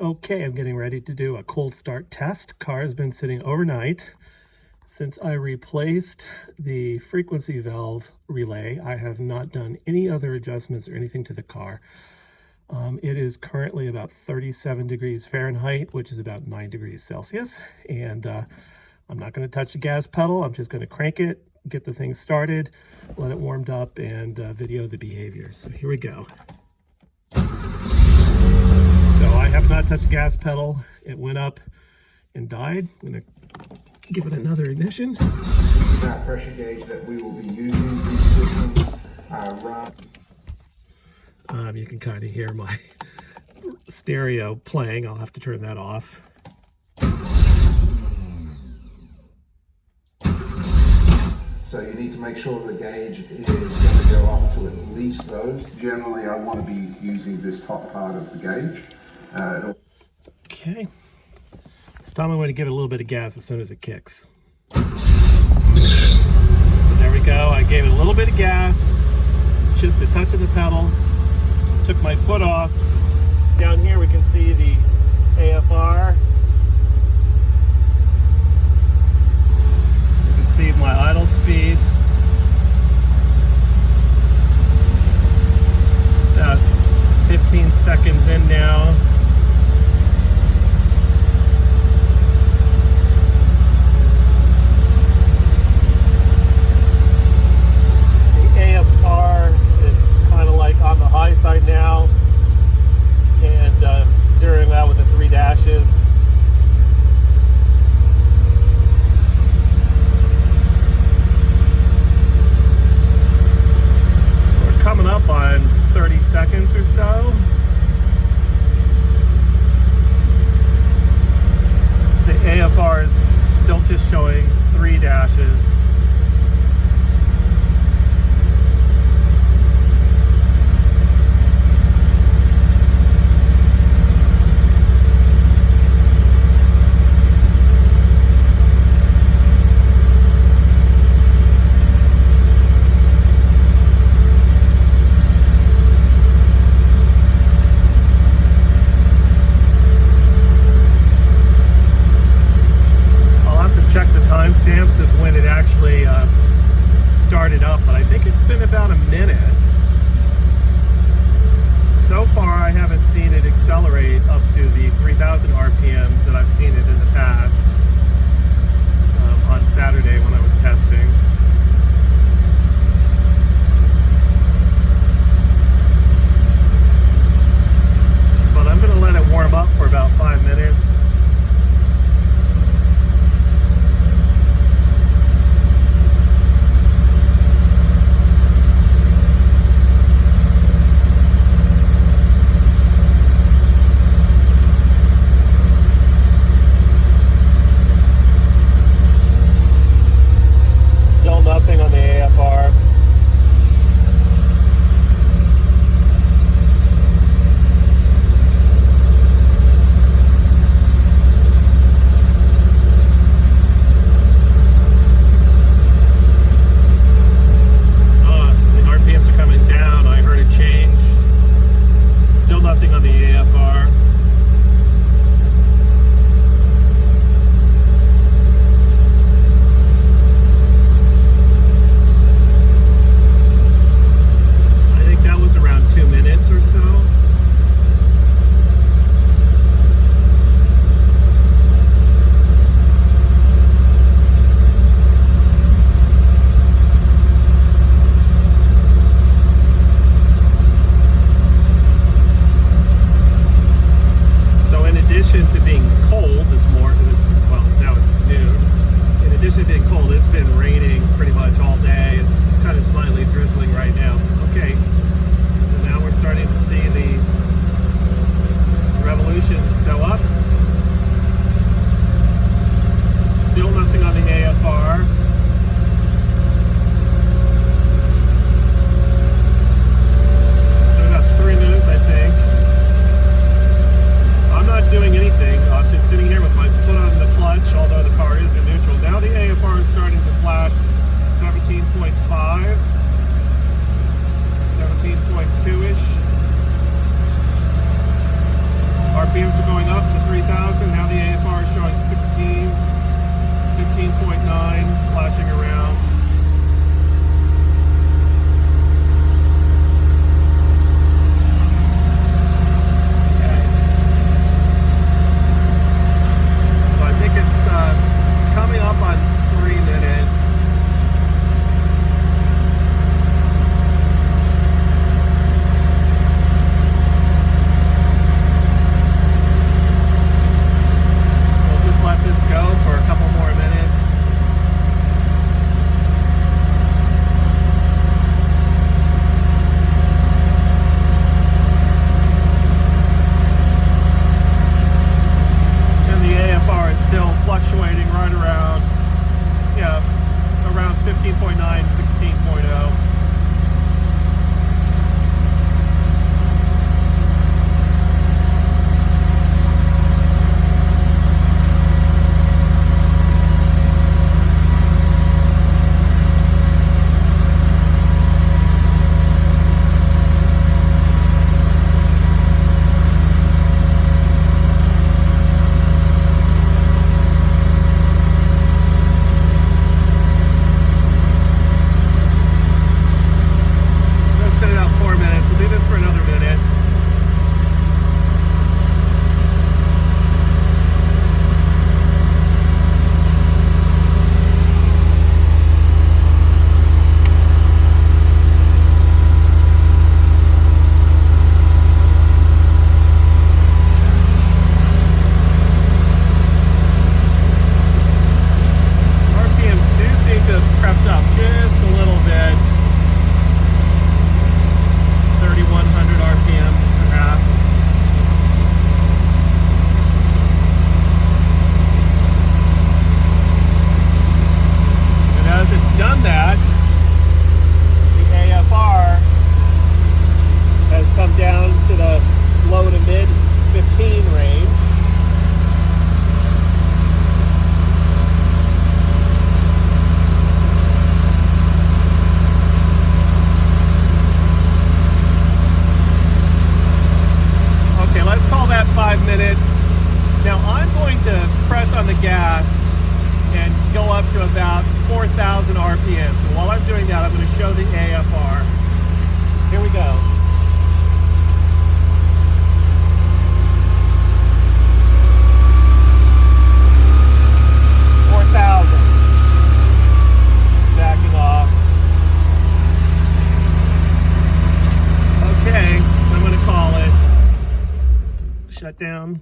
Okay, I'm getting ready to do a cold start test. Car has been sitting overnight. Since I replaced the frequency valve relay, I have not done any other adjustments or anything to the car. It is currently about 37 degrees Fahrenheit, which is about 9 degrees Celsius. And I'm not going to touch the gas pedal. I'm just going to crank it, get the thing started, let it warmed up, and video the behavior. So here we go. So I have not touched the gas pedal. It went up and died. I'm going to give it another ignition. This is our pressure gauge that we will be using. These systems run. You can kind of hear my stereo playing. I'll have to turn that off. So you need to make sure the gauge is going to go off to at least those. Generally, I want to be using this top part of the gauge. Okay. This time I'm going to give it a little bit of gas as soon as it kicks. So there we go. I gave it a little bit of gas, just a touch of the pedal. Took my foot off. Down here we can see the AFR. You can see my idle speed. About 15 seconds in now. On the high side now, and zeroing out with the 3 dashes. We're coming up on 30 seconds or so. The AFR is still just showing 3 dashes. Timestamps of when it actually started up, but I think it's been about a minute. So far I haven't seen it accelerate up to the 3,000 RPMs that I've seen it in the past on Saturday when I was testing. But I'm going to let it warm up for about 5 minutes. Nothing on the AFR. The RPMs are coming down. I heard it change. Still nothing on the AFR. Or so. and now the AFR is showing 16, 15.9, flashing around. Okay. So I think it's coming up on 3 minutes. Let this go for a couple more minutes. And the AFR is still fluctuating right around, yeah, around 15.9, 16.0. Crept up just a little bit, 3,100 RPM perhaps. And as it's done that, the AFR has come down to the low to mid 15 range. Okay, let's call that 5 minutes. Now I'm going to press on the gas and go up to about 4,000 RPM. So while I'm doing that, I'm going to show the AFR. Here we go. Backing off. Okay, I'm going to call it. Shut down.